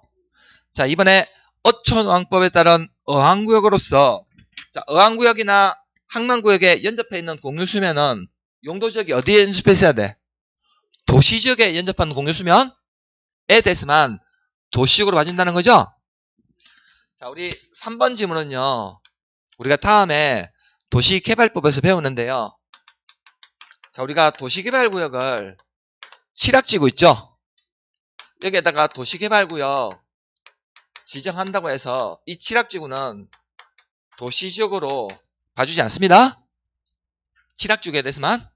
A: 자, 이번에 어촌왕법에 따른 어항구역으로서, 자, 어항구역이나 항만구역에 연접해 있는 공유수면은 용도지역이 어디에 연접했어야 돼? 도시지역에 연접한 공유수면에 대해서만 도시적으로 봐준다는 거죠? 자, 우리 3번 질문은요, 우리가 다음에 도시개발법에서 배우는데요. 자, 우리가 도시개발구역을 칠학지구 있죠? 여기에다가 도시개발구역 지정한다고 해서 이 칠학지구는 도시지역으로 봐주지 않습니다. 칠학지구에 대해서만.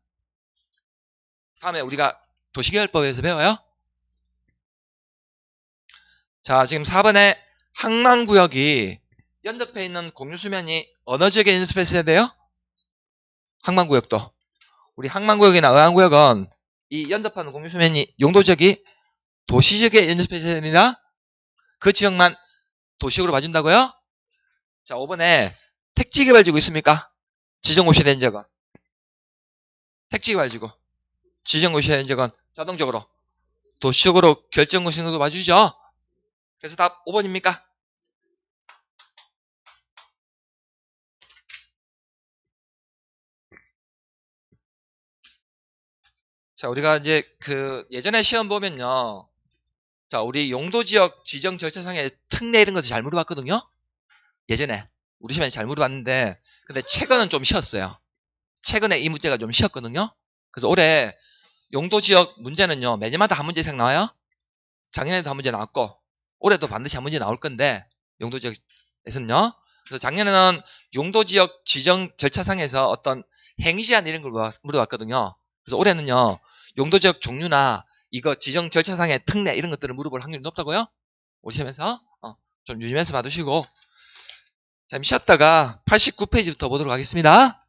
A: 다음에 우리가 도시개발법에서 배워요. 자, 지금 4번에 항만구역이 연접해 있는 공유수면이 어느 지역에 연접했어야 돼요? 항만구역도. 우리 항만구역이나 어항구역은 이 연접하는 공유수면이 용도지역이 도시지역에 연접했어야 됩니다. 그 지역만 도시적으로 봐준다고요? 자, 5번에 택지개발지구 있습니까? 지정고시에 된 적은. 택지개발지구. 지정고시에 된 적은 자동적으로 도시적으로 결정고시도 봐주죠? 그래서 답 5번입니까? 자, 우리가 이제 예전에 시험 보면요. 자, 우리 용도지역 지정 절차상의 특례 이런 것도 잘 물어봤거든요? 예전에. 우리 시험에 잘 물어봤는데, 근데 최근은 좀 쉬었어요. 최근에 이 문제가 좀 쉬었거든요? 그래서 올해 용도지역 문제는요, 매년마다 한 문제 이상 나와요? 작년에도 한 문제 나왔고, 올해도 반드시 한 문제 나올 건데, 용도지역에서는요. 그래서 작년에는 용도지역 지정 절차상에서 어떤 행시한 이런 걸 물어봤거든요. 그래서 올해는요, 용도지역 종류나 이거 지정 절차상의 특례 이런 것들을 물어볼 확률이 높다고요? 오시면서 좀 유심해서 봐두시고, 잠시 쉬었다가 89페이지부터 보도록 하겠습니다.